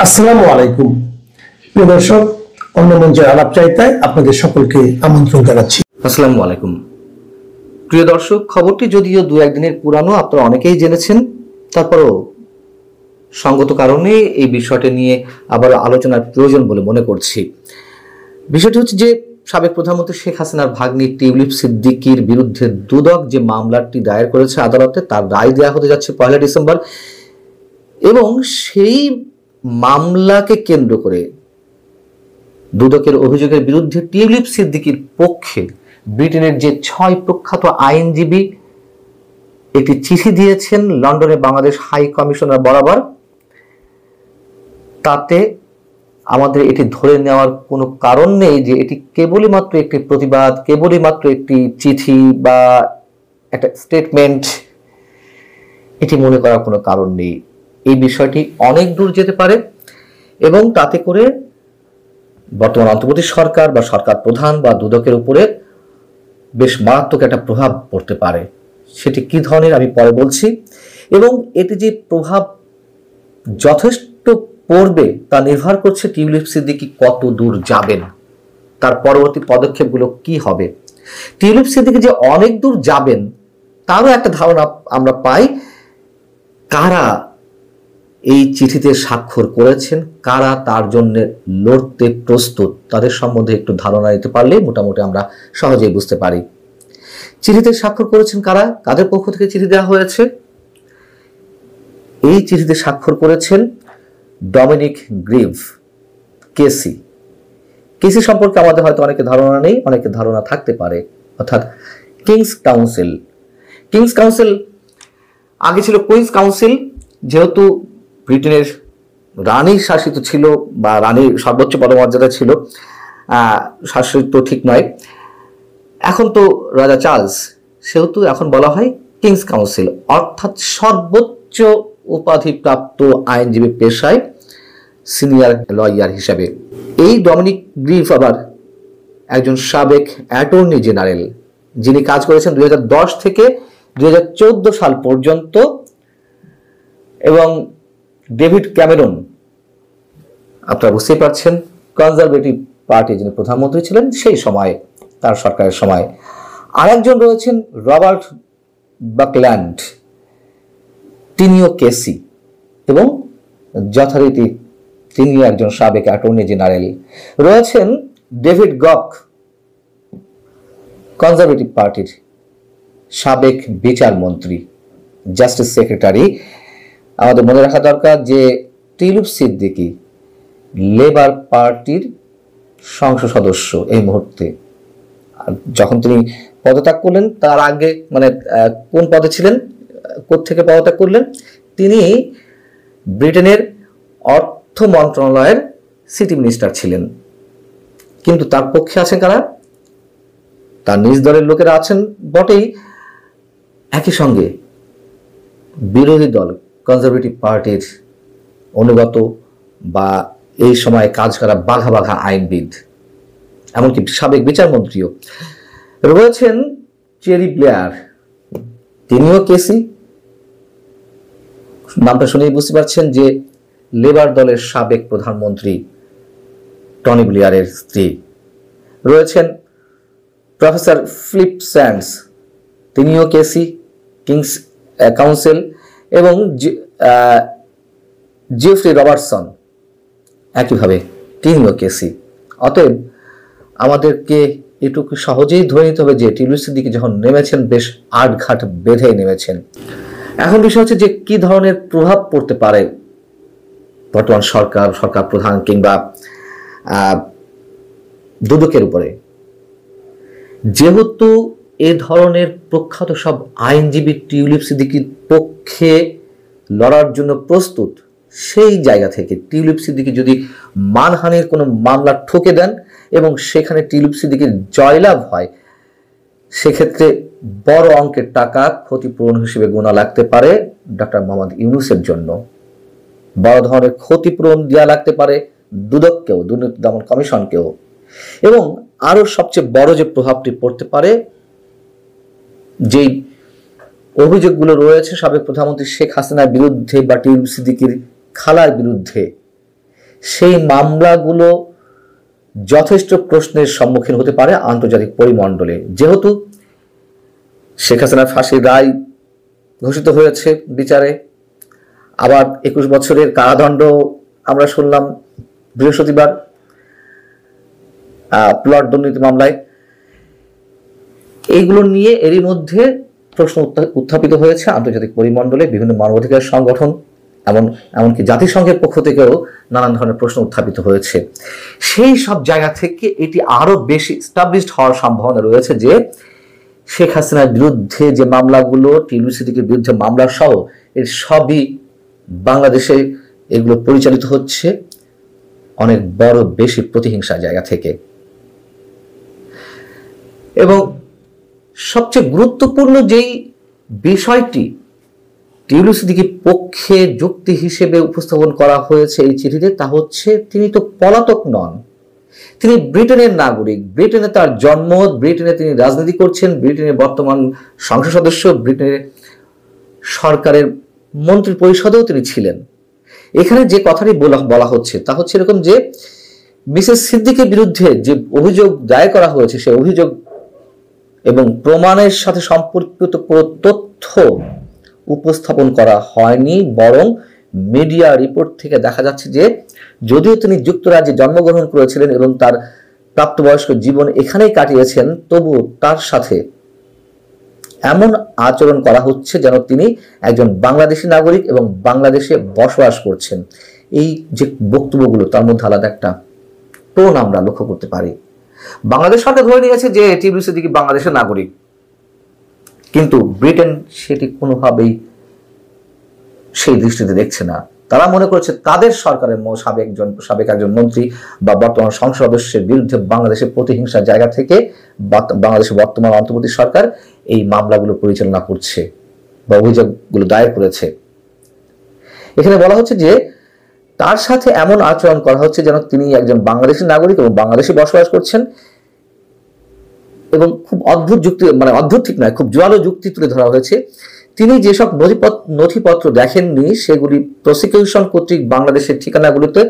আসসালামু আলাইকুম প্রিয় দর্শক, অন্য মঞ্চের আলাপ চাইতায় আপনাদের সকলকে আমন্ত্রণ জানাচ্ছি। আসসালামু আলাইকুম প্রিয় দর্শক, খবরটি যদিও দু একদিনের পুরানো, আপনারা অনেকেই জেনেছেন, তারপরও সঙ্গত কারণে এই বিষয়টি নিয়ে আবার আলোচনার প্রয়োজন বলে মনে করছি। বিষয়টি হচ্ছে যে সাবেক প্রধানমন্ত্রী শেখ হাসিনার ভাগ্নি টিউলিপ সিদ্দিকীর বিরুদ্ধে দুদক যে মামলাটি দায়ের করেছে আদালতে, তার রায় দেওয়া হতে যাচ্ছে 1 ডিসেম্বর, এবং সেই মামলাকে কেন্দ্র করে দুদকের অভিযোগের বিরুদ্ধে টিউলিপ সিদ্দিকীর পক্ষে ব্রিটেনের যে 6 প্রখ্যাত আইনজীবী একটি চিঠি দিয়েছেন লন্ডনে বাংলাদেশ হাই কমিশনার বরাবর। তাতে আমাদের এটি ধরে নেওয়ার কোনো কারণ নেই যে এটি কেবলই মাত্র একটি প্রতিবাদ, কেবলই মাত্র একটি চিঠি বা একটা স্টেটমেন্ট, এটি মনে করার কোনো কারণ নেই। এই বিষয়টি অনেক দূর যেতে পারে এবং তাতে করে বর্তমান অন্তর্বর্তী সরকার বা সরকার প্রধান বা দুদকের উপরে বেশ মারাত্মক একটা প্রভাব পড়তে পারে। সেটি কি ধরনের আমি পরে বলছি, এবং এটি যে প্রভাব যথেষ্ট পড়বে তা নির্ভর করছে টিউলিপ সিদ্দিকী কত দূর যাবেন, তার পরবর্তী পদক্ষেপগুলো কি হবে। টিউলিপ সিদ্দিকী যে অনেক দূর যাবেন তারও একটা ধারণা আমরা পাই। কারা এই চিঠিতে স্বাক্ষর করেছেন, কারা তার জন্য লড়তে প্রস্তুত, তাদের সম্বন্ধে একটু ধারণা নিতে পারলে মোটামুটি আমরা সহজেই বুঝতে পারি। চিঠিতে স্বাক্ষর করেছেন কারা, কাদের পক্ষ থেকে চিঠি দেওয়া হয়েছে? এই চিঠিতে স্বাক্ষর করেছেন ডমিনিক গ্রিভ, কেসি। কেসি সম্পর্কে আমাদের হয়তো অনেকে ধারণা নেই, অনেকে ধারণা থাকতে পারে, অর্থাৎ কিংস কাউন্সিল। কিংস কাউন্সিল আগে ছিল কুইন্স কাউন্সিল, যেহেতু ব্রিটেনের রানী শাসিত ছিল বা রানীর সর্বোচ্চ পদমর্যাদা ছিল, শাসিত ঠিক নয়, এখন তো রাজা চার্লস, সেহেতু এখন বলা হয় কিংস কাউন্সিল, অর্থাৎ সর্বোচ্চ উপাধিপ্রাপ্ত আইনজীবী পেশায় সিনিয়র লয়ার হিসাবে। এই ডমিনিক গ্রিভ আবার একজন সাবেক অ্যাটর্নি জেনারেল, যিনি কাজ করেছেন 2010 থেকে 2014 সাল পর্যন্ত, এবং ডেভিড ক্যামেরন, আপনারা বুঝতেই পারছেন, কনজারভেটিভ পার্টি যিনি প্রধানমন্ত্রী ছিলেন সেই সময়, তার সরকারের সময়। আরেকজন রয়েছেন রবার্ট বাকল্যান্ড, তিনিও কেসি, এবং যথারীতি তিনিও একজন সাবেক অ্যাটর্নি জেনারেল। রয়েছেন ডেভিড গক, কনজারভেটিভ পার্টির সাবেক বিচারমন্ত্রী, জাস্টিস সেক্রেটারি। আমাদের মনে রাখা দরকার যে টিউলিপ সিদ্দিকী লেবার পার্টির সংসদ সদস্য এই মুহূর্তে। যখন তিনি পদত্যাগ করলেন তার আগে, মানে কোন পদে ছিলেন, কোত্থেকে পদত্যাগ করলেন, তিনি ব্রিটেনের অর্থ মন্ত্রণালয়ের সিটি মিনিস্টার ছিলেন। কিন্তু তার পক্ষে আছেন কারা? তার নিজ দলের লোকেরা আছেন বটেই, একই সঙ্গে বিরোধী দল কনজারভেটিভ পার্টির অনুগত বা এই সময় কাজ করা বাঘা বাঘা আইনবিদ, এমনকি সাবেক বিচারমন্ত্রীও রয়েছেন। চেরি ব্লেয়ার, তিনিও কেসি, নামটা শুনেই বুঝতে পারছেন যে লেবার দলের সাবেক প্রধানমন্ত্রী টনি ব্লেয়ারের স্ত্রী। রয়েছেন প্রফেসর ফিলিপ স্যান্ডস, তিনিও কেসি, কিংস কাউন্সিল, এবং জেফ্রি রবার্টসন একইভাবে তিনিও কেসি। অতএব আমাদেরকে এটুকু সহজেই ধরে নিতে হবে যে টিউলিপ সিদ্দিকী যখন নেমেছেন বেশ আটঘাট বেঁধে নেমেছেন। এখন বিষয় হচ্ছে যে কি ধরনের প্রভাব পড়তে পারে বর্তমান সরকার, সরকার প্রধান কিংবা দুদকের উপরে। যেহেতু এ ধরনের প্রখ্যাত সব আইনজীবী টিউলিপ সিদ্দিকীর পক্ষে লড়ার জন্য প্রস্তুত, সেই জায়গা থেকে টিউলিপ সিদ্দিকী যদি মানহানির কোনো মামলা ঠুকে দেন এবং সেখানে টিউলিপ সিদ্দিকীর জয়লাভ হয়, সেক্ষেত্রে বড় অঙ্কের টাকা ক্ষতিপূরণ হিসেবে গোনা লাগতে পারে ডক্টর মোহাম্মদ ইউনূসের জন্য। বড় ধরনের ক্ষতিপূরণ দেওয়া লাগতে পারে দুদককেও, দুর্নীতি দমন কমিশনকেও। এবং আরো সবচেয়ে বড় যে প্রভাবটি পড়তে পারে, যেই অভিযোগগুলো রয়েছে সাবেক প্রধানমন্ত্রী শেখ হাসিনার বিরুদ্ধে বা টিউলিপ সিদ্দিকীর খালার বিরুদ্ধে, সেই মামলাগুলো যথেষ্ট প্রশ্নের সম্মুখীন হতে পারে আন্তর্জাতিক পরিমণ্ডলে। যেহেতু শেখ হাসিনার ফাঁসির রায় ঘোষিত হয়েছে বিচারে, আবার 21 বছরের কারাদণ্ড আমরা শুনলাম বৃহস্পতিবার প্লট দুর্নীতি মামলায়। এইগুলো নিয়ে এরই মধ্যে প্রশ্ন উত্থাপিত হয়েছে আন্তর্জাতিক পরিমণ্ডলে, বিভিন্ন মানবাধিকার সংগঠন এমনকি জাতিসংঘের পক্ষ থেকেও নানান ধরনের প্রশ্ন উত্থাপিত হয়েছে। সেই সব জায়গা থেকে এটি আরো বেশি এস্টাবলিশড হওয়ার সম্ভাবনা রয়েছে যে শেখ হাসিনার বিরুদ্ধে যে মামলাগুলো, টিউলিপ সিদ্দিকীর বিরুদ্ধে মামলা সহ এর সবই বাংলাদেশে এগুলো পরিচালিত হচ্ছে অনেক বড় বেশি প্রতিহিংসার জায়গা থেকে। এবং সবচেয়ে গুরুত্বপূর্ণ যেই বিষয়টি টিউলিপ সিদ্দিকীর পক্ষে যুক্তি হিসেবে উপস্থাপন করা হয়েছে এই চিঠিতে, তা হচ্ছে তিনি তো পলাতক নন, তিনি ব্রিটেনের নাগরিক, ব্রিটেনে তার জন্ম, ব্রিটেনে তিনি রাজনীতি করছেন, ব্রিটেনের বর্তমান সংসদ সদস্য, ব্রিটেনের সরকারের মন্ত্রী পরিষদেও তিনি ছিলেন। এখানে যে কথাটি বলা হচ্ছে তা হচ্ছে এরকম যে মিসেস সিদ্দিকীর বিরুদ্ধে যে অভিযোগ দায়ের করা হয়েছে সেই অভিযোগ এবং প্রমাণের সাথে সম্পর্কিত কোনো তথ্য উপস্থাপন করা হয়নি, বরং মিডিয়া রিপোর্ট থেকে দেখা যাচ্ছে যে যদিও তিনি যুক্তরাজ্যে জন্মগ্রহণ করেছিলেন এবং তার প্রাপ্তবয়স্ক জীবন এখানেই কাটিয়েছেন, তবু তার সাথে এমন আচরণ করা হচ্ছে যেন তিনি একজন বাংলাদেশি নাগরিক এবং বাংলাদেশে বসবাস করছেন। এই যে বক্তব্যগুলো, তার মধ্যে আলাদা একটা টোন আমরা লক্ষ্য করতে পারি। বাংলাদেশ সরকার ধরে নিয়েছে যে টিউলিপ সিদ্দিকী বাংলাদেশের নাগরিক, কিন্তু ব্রিটেন সেটি কোনোভাবেই সেই দৃষ্টিতে দেখছে না। তারা মনে করেছে তাদের সরকারের সাবেক একজন মন্ত্রী বা বর্তমান সংসদ সদস্যের বিরুদ্ধে বাংলাদেশের প্রতিহিংসার জায়গা থেকে বাংলাদেশের বর্তমান অন্তর্বর্তী সরকার এই মামলাগুলো পরিচালনা করছে বা অভিযোগগুলো দায়ের করেছে। এখানে বলা হচ্ছে যে তার সাথে এমন আচরণ করা হচ্ছে যেন তিনি একজন বাংলাদেশি নাগরিক এবং বাংলাদেশে বসবাস করছেন, এবং খুব অদ্ভুত যুক্তি, মানে অদ্ভুত ঠিক নয়, খুব জোরালো যুক্তি তুলে ধরা হয়েছে। তিনি যেসব নথিপত্র দেখেননি সেগুলি প্রসিকিউশন কর্তৃক বাংলাদেশের ঠিকানাগুলোতে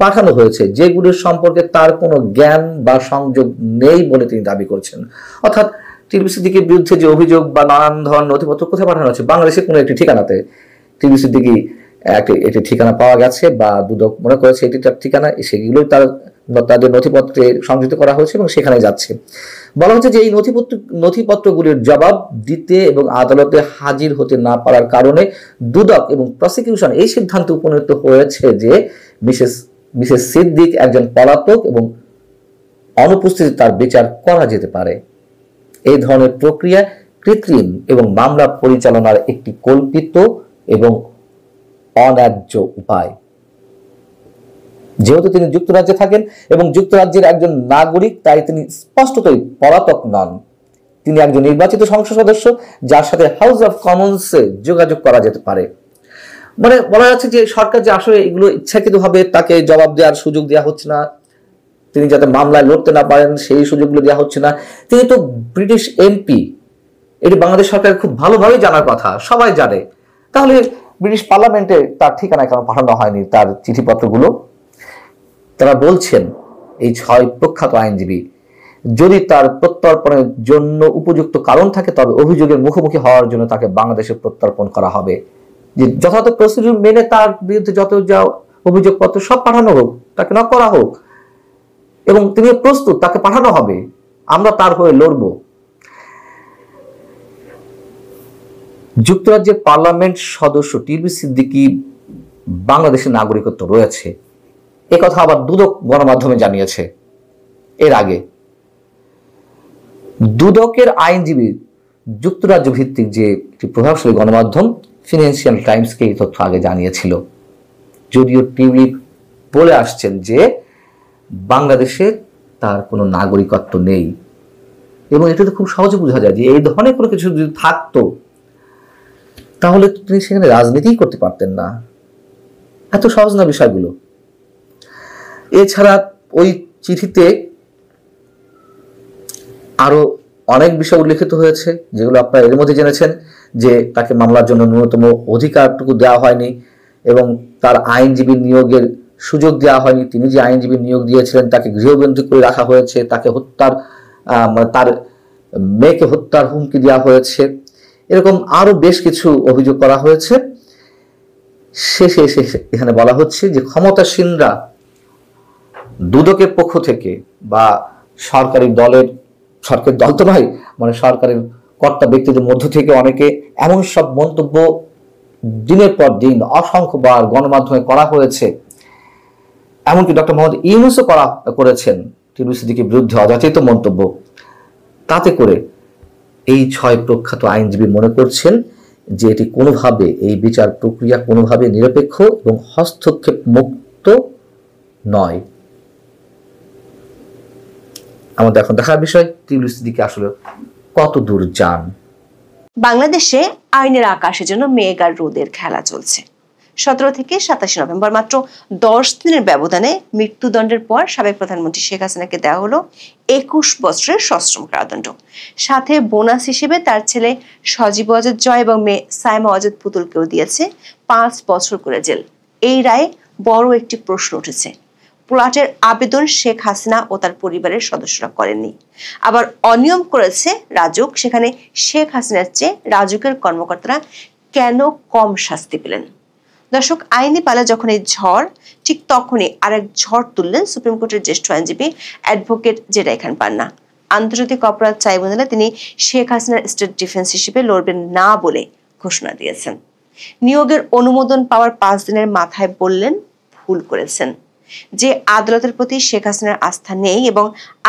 পাঠানো হয়েছে, যেগুলির সম্পর্কে তার কোনো জ্ঞান বা সংযোগ নেই বলে তিনি দাবি করছেন। অর্থাৎ টিউলিপ সিদ্দিকীর বিরুদ্ধে যে অভিযোগ বা নানান ধরনের নথিপত্র কোথায় পাঠানো হচ্ছে, বাংলাদেশের কোনো একটি ঠিকানাতে টিউলিপ সিদ্দিকী একটি ঠিকানা পাওয়া গেছে বা দুদক মনে করেছে এটি তার ঠিকানা, সেগুলোই তাদের নথিপত্রে সংযুক্ত করা হয়েছে এবং সেখানে যাচ্ছে। বলা হচ্ছে যে এই নথিপত্রগুলির জবাব দিতে এবং আদালতে হাজির হতে না পারার কারণে দুদক এবং প্রসিকিউশন এই সিদ্ধান্তে উপনীত হয়েছে যে মিসেস সিদ্দিক একজন পলাতক এবং অনুপস্থিতি তার বিচার করা যেতে পারে। এই ধরনের প্রক্রিয়া কৃত্রিম এবং মামলা পরিচালনার একটি কল্পিত এবং অন্যায্য উপায়। যেহেতু তিনি যুক্তরাজ্যে থাকেন এবং যুক্তরাজ্যের একজন নাগরিক, তাই তিনি স্পষ্টতই পলাতক নন। তিনি একজন নির্বাচিত সংসদ সদস্য যার সাথে হাউস অফ কমন্সে যোগাযোগ করা যেতে পারে। মানে বলা যাচ্ছে যে সরকার যে আসলে এগুলো ইচ্ছাকৃতভাবে তাকে জবাব দেওয়ার সুযোগ দেওয়া হচ্ছে না, তিনি যাতে মামলায় লড়তে না পারেন সেই সুযোগগুলো দেওয়া হচ্ছে না। তিনি তো ব্রিটিশ এমপি, এটি বাংলাদেশ সরকারের খুব ভালোভাবেই জানার কথা, সবাই জানে। তাহলে ব্রিটিশ পার্লামেন্টে তার ঠিকানায় কেন পাঠানো হয়নি তার চিঠিপত্রগুলো? তারা বলছেন, এই 6 প্রখ্যাত আইনজীবী, যদি তার প্রত্যর্পণের জন্য উপযুক্ত কারণ থাকে তবে অভিযোগের মুখোমুখি হওয়ার জন্য তাকে বাংলাদেশে প্রত্যর্পণ করা হবে। যে যথাযথ প্রসিডিউর মেনে তার বিরুদ্ধে যত যা অভিযোগপত্র সব পাঠানো হোক, তাকে নক করা হোক, এবং তিনি প্রস্তুত, তাকে পাঠানো হবে, আমরা তার হয়ে লড়ব। যুক্তরাজ্যের পার্লামেন্ট সদস্য টিউলিপ সিদ্দিকী বাংলাদেশের নাগরিকত্ব রয়েছে, একথা আবার দুদক গণমাধ্যমে জানিয়েছে। এর আগে দুদকের আইনজীবী যুক্তরাজ্য ভিত্তিক যে একটি প্রভাবশালী গণমাধ্যম ফিনান্সিয়াল টাইমসকে এই তথ্য আগে জানিয়েছিল। যদিও টিউলিপ বলে আসছেন যে বাংলাদেশে তার কোনো নাগরিকত্ব নেই, এবং এটা তো খুব সহজে বোঝা যায় যে এই ধরনের কোনো কিছু যদি থাকতো তাহলে তিনি সেখানে রাজনীতিই করতে পারতেন না। এত সহজ না বিষয়গুলো। এছাড়া ওই চিঠিতে আরো অনেক বিষয় উল্লেখিত হয়েছে যেগুলো আপনারা এর মধ্যে জেনেছেন, যে তাকে মামলার জন্য ন্যূনতম অধিকারটুকু দেওয়া হয়নি এবং তার আইনজীবী নিয়োগের সুযোগ দেওয়া হয়নি, তিনি যে আইনজীবী নিয়োগ দিয়েছিলেন তাকে গৃহবন্দী করে রাখা হয়েছে, তাকে হত্যার তার মেয়েকে হত্যার হুমকি দেওয়া হয়েছে, এরকম আরো বেশ কিছু অভিযোগ করা হয়েছে। শেষে এখানে বলা হচ্ছে যে ক্ষমতাসীনরা দুদকের পক্ষ থেকে বা সরকারি দল তো নয়, মানে সরকারের কর্তা ব্যক্তিদের মধ্য থেকে অনেকে এমন সব মন্তব্য দিনের পর দিন অসংখ্যবার গণমাধ্যমে করা হয়েছে, এমনকি ডক্টর মোহাম্মদ ইউনূসও করেছেন টিউলিপ সিদ্দিকীর বিরুদ্ধে অযাচিত মন্তব্য। তাতে করে এই 6 প্রখ্যাত আইনজীবী মনে করছেন যে এটি কোনোভাবে, এই বিচার প্রক্রিয়া কোনোভাবে নিরপেক্ষ এবং হস্তক্ষেপ মুক্ত নয়। আমাদের এখন দেখার বিষয় টিউলিপ সিদ্দিকী আসলে কত দূর যান। বাংলাদেশে আইনের আকাশের জন্য মেঘ আর রোদের খেলা চলছে। 17 থেকে 27 নভেম্বর মাত্র 10 দিনের ব্যবধানে মৃত্যুদণ্ডের পর সাবেক প্রধানমন্ত্রী শেখ হাসিনাকে দেওয়া হলো 21 বছরের সশ্রম কারাদণ্ড। সাথে বোনাস হিসেবে তার ছেলে সজীব ওয়াজেদ জয় এবং মেয়ে সাইমা ওয়াজেদ পুতুলকেও দিয়েছে 5 বছর করে জেল। এই রায়ে বড় একটি প্রশ্ন উঠেছে। প্লটের আবেদন শেখ হাসিনা ও তার পরিবারের সদস্যরা করেননি, আবার অনিয়ম করেছে রাজুক। সেখানে শেখ হাসিনার চেয়ে রাজুকের কর্মকর্তারা কেন কম শাস্তি পেলেন? দর্শক, আইনি পালা যখন এই ঝড়, ঠিক তখনই আরেক ঝড় তুললেন সুপ্রিম কোর্টের জ্যেষ্ঠ আইনজীবী অ্যাডভোকেট জেরাই খান পান্না। আন্তর্জাতিক অপরাধ ট্রাইব্যুনালে তিনি শেখ হাসিনার স্টেট ডিফেন্স হিসেবে লড়বেন না বলে ঘোষণা দিয়েছেন। নিয়োগের অনুমোদন পাওয়ার 5 দিনের মাথায় বললেন ভুল করেছেন, যে আদালতের প্রতি শেখ হাসিনার আস্থা নেই এবং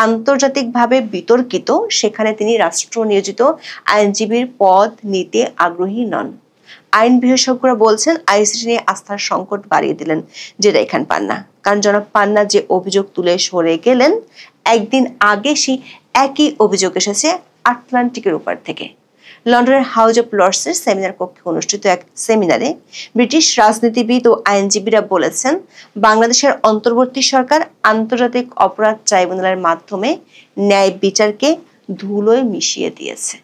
আন্তর্জাতিকভাবে বিতর্কিত, সেখানে তিনি রাষ্ট্র নিয়োজিত আইনজীবীর পদ নিতে আগ্রহী নন। আইন বিশেষজ্ঞরা বলছেন আইসিটি নিয়ে আস্থার সংকট বাড়িয়ে দিলেন জেরাই খান পান্না। কারণ জনাব পান্না যে অভিযোগ তুলে সরে গেলেন, একদিন আগে সেই একই অভিযোগ এসেছে আটলান্টিকের উপর থেকে। লন্ডনের হাউজ অব লর্ডসের সেমিনার কক্ষে অনুষ্ঠিত এক সেমিনারে ব্রিটিশ রাজনীতিবিদ ও আইনজীবীরা বলেছেন, বাংলাদেশের অন্তর্বর্তী সরকার আন্তর্জাতিক অপরাধ ট্রাইব্যুনালের মাধ্যমে ন্যায় বিচারকে ধুলোয় মিশিয়ে দিয়েছে।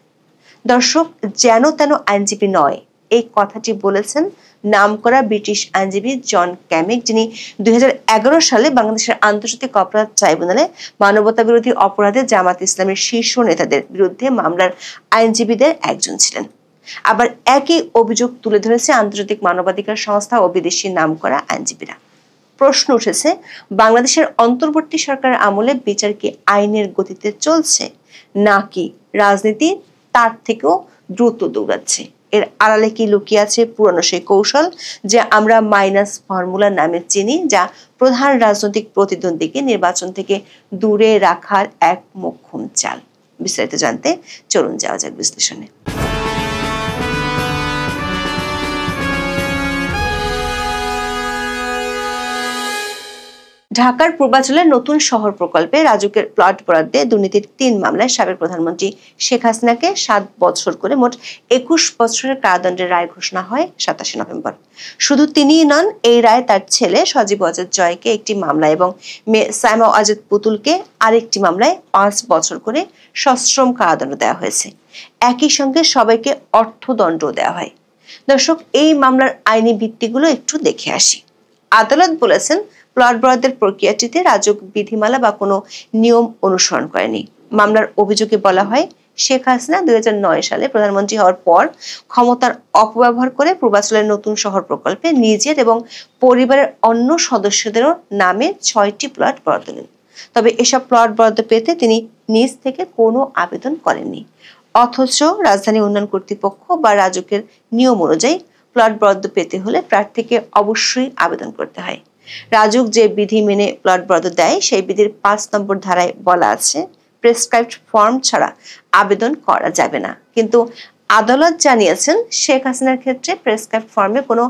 দর্শক, যেন তেন আইনজীবী নয়, এই কথাটি বলেছেন নামকরা ব্রিটিশ আইনজীবী জন ক্যামিক, যিনি 2011 সালে বাংলাদেশের আন্তর্জাতিক অপরাধ ট্রাইব্যুনালে মানবতা বিরোধী অপরাধে জামাত ইসলামের শীর্ষ নেতাদের বিরুদ্ধে মামলার আইনজীবীদের একজন ছিলেন। আবার একই অভিযোগ তুলে ধরেছে আন্তর্জাতিক মানবাধিকার সংস্থা ও বিদেশি নামকরা আইনজীবীরা। প্রশ্ন উঠেছে, বাংলাদেশের অন্তর্বর্তী সরকারের আমলে বিচার কি আইনের গতিতে চলছে, নাকি রাজনীতি তার থেকেও দ্রুত দৌড়াচ্ছে? এর আড়ালে কি লুকিয়ে আছে পুরনো সেই কৌশল যে আমরা মাইনাস ফর্মুলা নামে চিনি, যা প্রধান রাজনৈতিক প্রতিদ্বন্দ্বীকে নির্বাচন থেকে দূরে রাখার এক মোক্ষম চাল? বিস্তারিত জানতে চলুন যাওয়া যাক বিশ্লেষণে। ঢাকার পূর্বাঞ্চলের নতুন শহর প্রকল্পে রাজুকের প্লট বরাদ্দে দুর্নীতির 3 মামলায় সাবেক প্রধানমন্ত্রী শেখ হাসিনাকে 7 বছর করে মোট 21 বছরের কারাদণ্ডের রায় ঘোষণা হয় 27 নভেম্বর। শুধু তিনিই নন, এই রায় তার ছেলে সজীব ওয়াজেদ জয়কে একটি মামলা এবং মেয়ে সাইমা ওয়াজেদ পুতুলকে আরেকটি মামলায় 5 বছর করে সশ্রম কারাদণ্ড দেওয়া হয়েছে। একই সঙ্গে সবাইকে অর্থদণ্ড দেওয়া হয়। দর্শক, এই মামলার আইনি ভিত্তিগুলো একটু দেখে আসি। আদালত বলেছেন, প্লট বরাদ্দের প্রক্রিয়াটিতে রাজুক বিধিমালা বা কোনো নিয়ম অনুসরণ করেনি। মামলার অভিযোগে বলা হয়, শেখ হাসিনা 2009 সালে প্রধানমন্ত্রী হওয়ার পর ক্ষমতার অপব্যবহার করে পূর্বাঞ্চলের নতুন শহর প্রকল্পে নিজের এবং পরিবারের অন্য সদস্যদেরও নামে 6টি প্লট বরাদ্দ দেন। তবে এসব প্লট বরাদ্দ পেতে তিনি নিজ থেকে কোনো আবেদন করেননি। অথচ রাজধানী উন্নয়ন কর্তৃপক্ষ বা রাজুকের নিয়ম অনুযায়ী প্লট বরাদ্দ পেতে হলে প্রার্থীকে অবশ্যই আবেদন করতে হয়। রাজুক যে বিধি মেনে প্লট বরাদ্দ দেয়, সেই বিধির 5 নম্বর ধারায় বলা আছে, প্রেসক্রাইবড ফর্ম ছাড়া আবেদন করা যাবে না। কিন্তু আদালত জানিয়েছেন, শেখ হাসিনার ক্ষেত্রে প্রেসক্রাইবড ফর্মে কোনো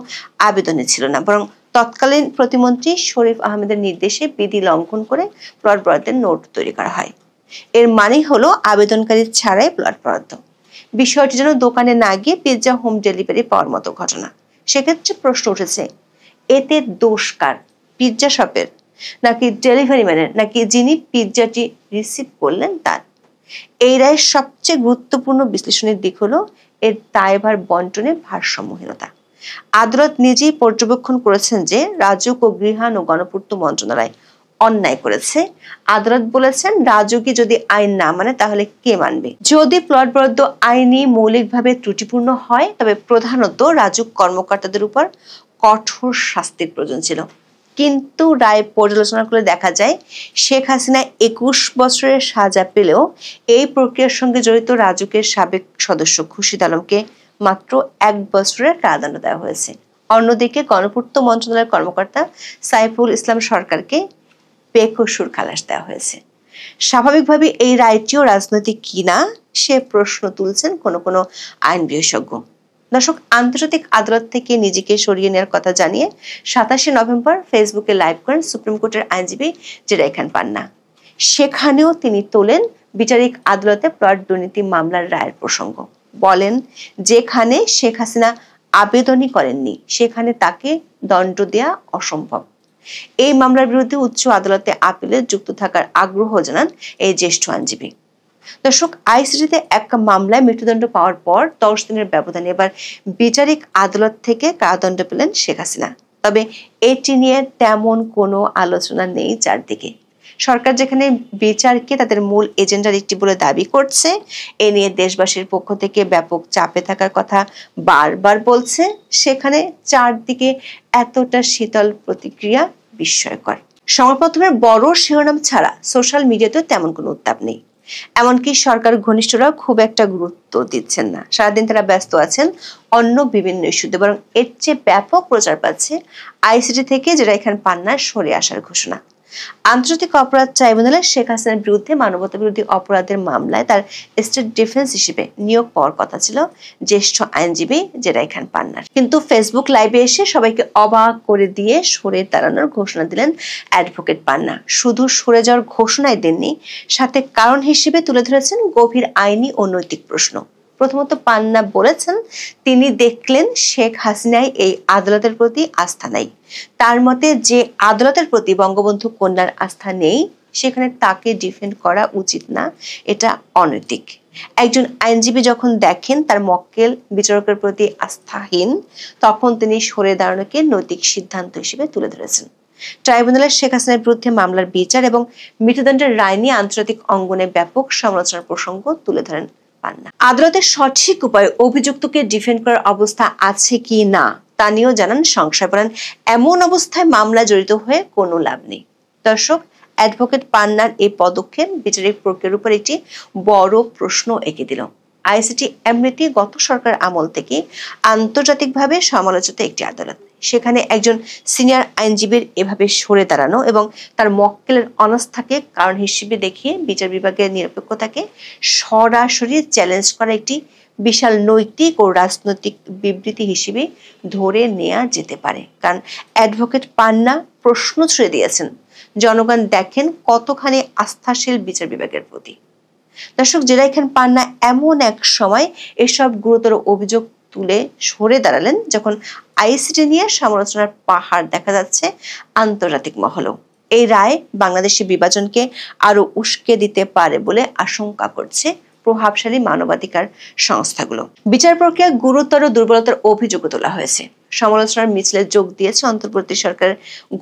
আবেদনই ছিল না, বরং তৎকালীন প্রতিমন্ত্রী শরীফ আহমেদের নির্দেশে বিধি লঙ্ঘন করে প্লট বরাদ্দের নোট তৈরি করা হয়। এর মানে হলো আবেদনকারী ছাড়াই প্লট বরাদ্দ। বিষয়টি যেন দোকানে না গিয়ে পিৎজা হোম ডেলিভারি পাওয়ার মতো ঘটনা। সেক্ষেত্রে প্রশ্ন উঠেছে, এতে দোষ কার? পিৎজা শপের, নাকি ডেলিভারি ম্যানের, নাকি যিনি পিৎজাটি রিসিভ করলেন তার? এই রায়ের সবচেয়ে গুরুত্বপূর্ণ বিশ্লেষণের দিক হলো এর দায়ভার বন্টনে ভারসাম্যহীনতা। আদালত নিজেই পর্যবেক্ষণ করেছেন যে রাজুক ও গৃহায়ণ ও গণপূর্ত মন্ত্রণালয় অন্যায় করেছে। আদালত বলেছেন রাজুকই যদি আইন না মানে তাহলে কে মানবে? যদি প্লট বরাদ্দ আইনি মৌলিকভাবে ত্রুটিপূর্ণ হয় তবে প্রধানত রাজুক কর্মকর্তাদের উপর কঠোর শাস্তির প্রয়োজন ছিল। কিন্তু রায় পর্যালোচনা করে দেখা যায় শেখ হাসিনা 21 বছরের সাজা পেলেও এই প্রক্রিয়ার সঙ্গে জড়িত রাজুকের সাবেক সদস্য খুরশিদ আলমকে মাত্র 1 বছরের কারাদণ্ড দেওয়া হয়েছে। অন্যদিকে গণপূর্ত মন্ত্রণালয়ের কর্মকর্তা সাইফুল ইসলাম সরকারকে বেকসুর খালাস দেওয়া হয়েছে। স্বাভাবিকভাবে এই রায়টিও রাজনৈতিক কিনা সে প্রশ্ন তুলছেন কোনো আইন বিশেষজ্ঞ। দর্শক, আন্তর্জাতিক আদালত থেকে নিজেকে সরিয়ে নেওয়ার কথা জানিয়ে 27 নভেম্বর ফেসবুকে লাইভ করেন সুপ্রিম কোর্টের আইনজীবী জেরাই খান পান্না। সেখানেও তিনি তোলেন বিচারিক আদালতে প্লট দুর্নীতি মামলার রায়ের প্রসঙ্গ। বলেন, যেখানে শেখ হাসিনা আবেদনই করেননি সেখানে তাকে দণ্ড দেয়া অসম্ভব। এই মামলার বিরুদ্ধে উচ্চ আদালতে আপিলে যুক্ত থাকার আগ্রহ জানান এই জ্যেষ্ঠ আইনজীবী। দর্শক, আইসিটিতে এক মামলায় মৃত্যুদণ্ড পাওয়ার পর 10 দিনের ব্যবধানে এবার বিচারিক আদালত থেকে কারাদণ্ড পেলেন শেখ হাসিনা। তবে এটি নিয়ে তেমন কোনো আলোচনা নেই চারদিকে। সরকার যেখানে বিচারকে তাদের মূল এজেন্ডার একটি বলে দাবি করছে, এ নিয়ে দেশবাসীর পক্ষ থেকে ব্যাপক চাপে থাকার কথা বারবার বলছে, সেখানে চারদিকে এতটা শীতল প্রতিক্রিয়া বিস্ময়কর। সংবাদমাধ্যমের বড় শিরোনাম ছাড়া সোশ্যাল মিডিয়াতেও তেমন কোনো উত্তাপ নেই। এমনকি সরকার ঘনিষ্ঠরাও খুব একটা গুরুত্ব দিচ্ছেন না। সারাদিন তারা ব্যস্ত আছেন অন্য বিভিন্ন ইস্যুতে, বরং এর চেয়ে ব্যাপক প্রচার পাচ্ছে আইসিটি থেকে জেরাই খান পান্নার সরে আসার ঘোষণা। আন্তর্জাতিক অপরাধ ট্রাইব্যুনালে শেখ হাসিনার বিরুদ্ধে মানবতা বিরোধী অপরাধের মামলায় তার স্টেট ডিফেন্স হিসেবে নিয়োগ পাওয়ার কথা ছিল জ্যেষ্ঠ আইনজীবী জেরাই খান পান্নার। কিন্তু ফেসবুক লাইভে এসে সবাইকে অবাক করে দিয়ে সরে দাঁড়ানোর ঘোষণা দিলেন অ্যাডভোকেট পান্না। শুধু সরে যাওয়ার ঘোষণাই দেননি, সাথে কারণ হিসেবে তুলে ধরেছেন গভীর আইনি ও নৈতিক প্রশ্ন। প্রথমত পান্না বলেছেন তিনি দেখলেন শেখ হাসিনায় এই আদালতের প্রতি আস্থা নাই। তার মতে যে আদালতের প্রতি বঙ্গবন্ধু কন্যার আস্থা নেই সেখানে তাকে ডিফেন্ড করা উচিত না, এটা অনৈতিক। একজন আইনজীবী যখন দেখেন তার মক্কেল বিচারকের প্রতি আস্থাহীন তখন তিনি সরে দাঁড়ানোকে নৈতিক সিদ্ধান্ত হিসেবে তুলে ধরেছেন। ট্রাইব্যুনালে শেখ হাসিনার বিরুদ্ধে মামলার বিচার এবং মৃত্যুদণ্ডের রায় নিয়ে আন্তর্জাতিক অঙ্গনে ব্যাপক সমালোচনার প্রসঙ্গ তুলে ধরেন পান্না। আদালতের সঠিক উপায়ে অভিযুক্তকে ডিফেন্ড করার অবস্থা আছে কি না তা নিয়েও জানান সংশয়। বলেন, এমন অবস্থায় মামলা জড়িত হয়ে কোনো লাভ নেই। দর্শক, অ্যাডভোকেট পান্নার এই পদক্ষেপ বিচারিক প্রক্রিয়ার উপর একটি বড় প্রশ্ন এঁকে দিল। আইসিটি এমনিতেই গত সরকার আমল থেকে আন্তর্জাতিকভাবে সমালোচিত একটি আদালত। সেখানে একজন সিনিয়র আইনজীবীর এভাবে সরে দাঁড়ানো এবং তার মক্কেলের অনাস্থাকে কারণ হিসেবে দেখিয়ে বিচার বিভাগের নিরপেক্ষতাকে সরাসরি চ্যালেঞ্জ করা একটি বিশাল নৈতিক ও রাজনৈতিক বিবৃতি হিসেবে ধরে নেওয়া যেতে পারে। কারণ অ্যাডভোকেট পান্না প্রশ্ন ছুড়ে দিয়েছেন, জনগণ দেখেন কতখানি আস্থাশীল বিচার বিভাগের প্রতি। দর্শক, জেরাই খান পান্না এমন এক সময় এসব গুরুতর অভিযোগ তুলে সরে দাঁড়ালেন যখন আইসিটি নিয়ে সমালোচনার পাহাড় দেখা যাচ্ছে আন্তর্জাতিক মহলেও। এই রায় বাংলাদেশের বিভাজনকে আরো উস্কে দিতে পারে বলে আশঙ্কা করছে প্রভাবশালী মানবাধিকার সংস্থাগুলো। বিচার প্রক্রিয়া গুরুতর দুর্বলতার অভিযোগ তোলা হয়েছে। সমালোচনার মিছিলে যোগ দিয়েছে অন্তর্বর্তী সরকারের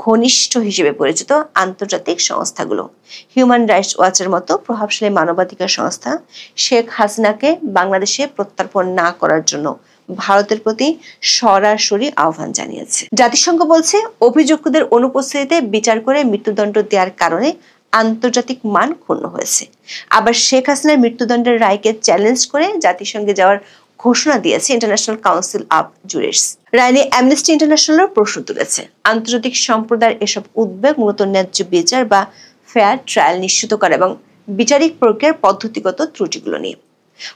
ঘনিষ্ঠ হিসেবে পরিচিত আন্তর্জাতিক সংস্থাগুলো। হিউম্যান রাইটস ওয়াচের মতো প্রভাবশালী মানবাধিকার সংস্থা শেখ হাসিনাকে বাংলাদেশে প্রত্যর্পণ না করার জন্য ভারতের প্রতি সরাসরি আহ্বান জানিয়েছে। জাতিসংঘ বলছে অভিযুক্তদের অনুপস্থিতিতে বিচার করে মৃত্যুদণ্ড দেওয়ার কারণে আন্তর্জাতিক মান ক্ষুণ্ণ হয়েছে। আবার শেখ হাসিনার মৃত্যুদণ্ডের রায়কে চ্যালেঞ্জ করে জাতিসংঘে যাওয়ার ঘোষণা দিয়েছে ইন্টারন্যাশনাল কাউন্সিল অফ জুরিস্টস। রায় নিয়ে অ্যামনেস্টি ইন্টারন্যাশনালের প্রশ্ন তুলেছে। আন্তর্জাতিক সম্প্রদায়ের এসব উদ্বেগ মূলত ন্যায্য বিচার বা ফেয়ার ট্রায়াল নিশ্চিত করা এবং বিচারিক প্রক্রিয়ার পদ্ধতিগত ত্রুটিগুলো নিয়ে।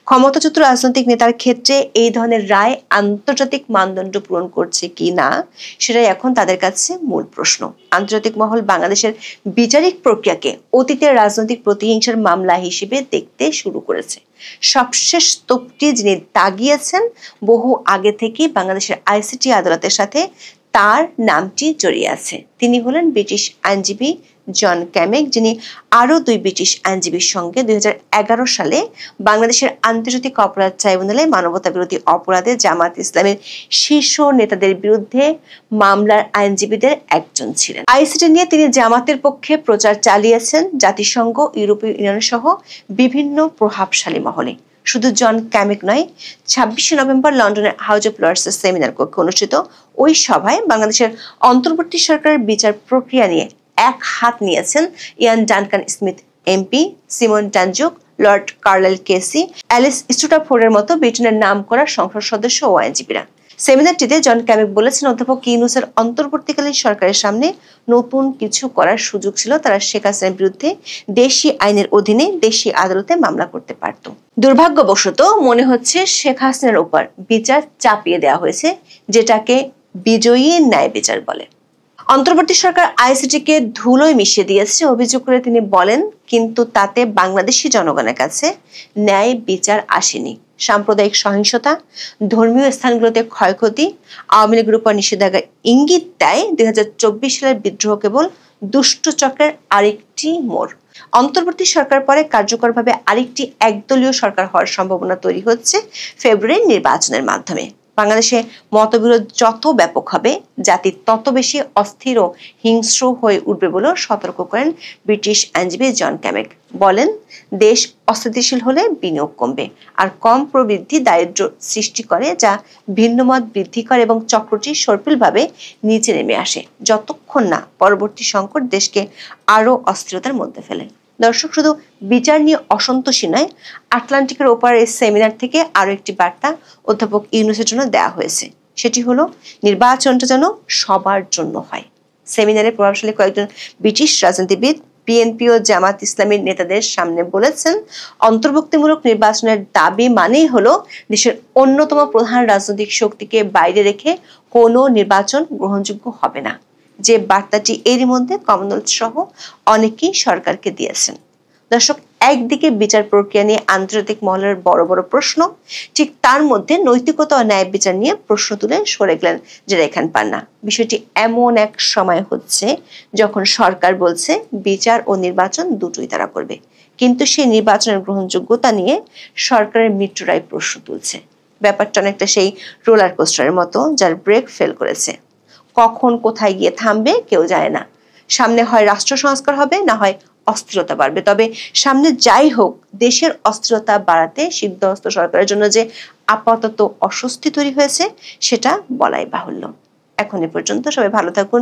ক্ষমতাচ্যুত রাজনৈতিক নেতার ক্ষেত্রে এই ধরনের রায় আন্তর্জাতিক মানদণ্ড পূরণ করছে কি না সেটাই এখন তাদের কাছে মূল প্রশ্ন। আন্তর্জাতিক মহল বাংলাদেশের বিচারিক প্রক্রিয়াকে অতীতের রাজনৈতিক প্রতিহিংসার মামলা হিসেবে দেখতে শুরু করেছে। সবশেষ তোপটি যিনি দাগিয়েছেন বহু আগে থেকেই বাংলাদেশের আইসিটি আদালতের সাথে তার নামটি জড়িয়ে আছে। তিনি হলেন ব্রিটিশ আইনজীবী জন ক্যামেক, যিনি আরো 2 ব্রিটিশ আইনজীবীর সঙ্গে 2011 সালে বাংলাদেশের আন্তর্জাতিক অপরাধ ট্রাইব্যুনালে মানবতা বিরোধী অপরাধে জামাত ইসলামের শীর্ষ নেতাদের বিরুদ্ধে মামলার আইনজীবীদের একজন ছিলেন। আইসিটি নিয়ে তিনি জামাতের পক্ষে প্রচার চালিয়েছেন জাতিসংঘ, ইউরোপীয় ইউনিয়ন সহ বিভিন্ন প্রভাবশালী মহলে। শুধু জন ক্যামেক নয়, 26শে নভেম্বর লন্ডনের হাউস অব লর্ডসের সেমিনার কক্ষে অনুষ্ঠিত ওই সভায় বাংলাদেশের অন্তর্বর্তী সরকারের বিচার প্রক্রিয়া নিয়ে এক হাত নিয়েছেন Iain Duncan Smith MP, Simon Tanjuk, Lord Carlile KC, Alice স্টুটাফোর্ডের মতো ব্রিটেনের নামকরা সংসদ সদস্য ও আইনজীবীরা। সেমিনারটিতে জন ক্যামেক বলেছেন, অধ্যাপক ইউনূসের অন্তর্বর্তীকালীন সরকারের সামনে নতুন কিছু করার সুযোগ ছিল। তারা শেখ হাসিনার বিরুদ্ধে দেশি আইনের অধীনে দেশি আদালতে মামলা করতে পারত। দুর্ভাগ্যবশত মনে হচ্ছে শেখ হাসিনার উপর বিচার চাপিয়ে দেওয়া হয়েছে, যেটাকে বিজয়ী ন্যায় বিচার বলে। অন্তর্বর্তী সরকার আইসিটিকে ধুলোয় মিশিয়ে দিয়েছে অভিযোগ করে তিনি বলেন, কিন্তু তাতে বাংলাদেশি জনগণের কাছে ন্যায় বিচার আসেনি। সাম্প্রদায়িক সহিংসতা, ধর্মীয় স্থানগুলোতে ক্ষয়ক্ষতি, আওয়ামী লীগের উপর নিষেধাজ্ঞা ইঙ্গিত দেয় 2024 সালের বিদ্রোহ কেবল দুষ্ট চক্রের আরেকটি মোড়। অন্তর্বর্তী সরকার পরে কার্যকরভাবে আরেকটি একদলীয় সরকার হওয়ার সম্ভাবনা তৈরি হচ্ছে ফেব্রুয়ারির নির্বাচনের মাধ্যমে। বাংলাদেশে মতবিরোধ যত ব্যাপক হবে, জাতি তত বেশি অস্থির ও হিংস্র হয়ে উঠবে বলে সতর্ক করেন ব্রিটিশ আইনজীবী জন ক্যামেক। বলেন, দেশ অস্থিতিশীল হলে বিনিয়োগ কমবে, আর কম প্রবৃদ্ধি দারিদ্র্য সৃষ্টি করে, যা ভিন্নমত বৃদ্ধি করে এবং চক্রটি সর্পিলভাবে নিচে নেমে আসে, যতক্ষণ না পরবর্তী সংকট দেশকে আরো অস্থিরতার মধ্যে ফেলে। দর্শক, শুধু বিচার নিয়ে অসন্তোষী নয়, আটলান্টিকের ওপারের এই সেমিনার থেকে আরো একটি বার্তা অধ্যাপক ইউনূসের জন্য দেওয়া হয়েছে। সেটি হলো, নির্বাচনটা যেন সবার জন্য হয়। সেমিনারে প্রভাবশালী কয়েকজন ব্রিটিশ রাজনীতিবিদ বিএনপি ও জামাত ইসলামীর নেতাদের সামনে বলেছেন, অন্তর্ভুক্তিমূলক নির্বাচনের দাবি মানেই হলো দেশের অন্যতম প্রধান রাজনৈতিক শক্তিকে বাইরে রেখে কোনো নির্বাচন গ্রহণযোগ্য হবে না। যে বার্তাটি এরই মধ্যে কমনওয়েলথ সহ অনেকেই সরকারকে দিয়েছেন। দর্শক, একদিকে বিচার প্রক্রিয়া নিয়ে আন্তর্জাতিক মহলের বড় বড় প্রশ্ন, ঠিক তার মধ্যে নৈতিকতা ও ন্যায় বিচার নিয়ে প্রশ্ন তুলে সরে গেলেন জেরাইখান পান্না। বিষয়টি এমন এক সময় হচ্ছে যখন সরকার বলছে বিচার ও নির্বাচন দুটোই তারা করবে, কিন্তু সেই নির্বাচনের গ্রহণযোগ্যতা নিয়ে সরকারের মিত্ররাই প্রশ্ন তুলছে। ব্যাপারটা অনেকটা সেই রোলার কোস্টারের মতো, যার ব্রেক ফেল করেছে। কখন কোথায় গিয়ে থামবে কেউ জানে না। সামনে হয় রাষ্ট্র সংস্কার হবে, না হয় অস্থিরতা বাড়বে। তবে সামনে যাই হোক, দেশের অস্থিরতা বাড়াতে সিদ্ধহস্ত সরকারের জন্য যে আপাতত অস্বস্তি তৈরি হয়েছে, সেটা বলাই বাহুল্য। এখন এ পর্যন্ত। সবাই ভালো থাকুন।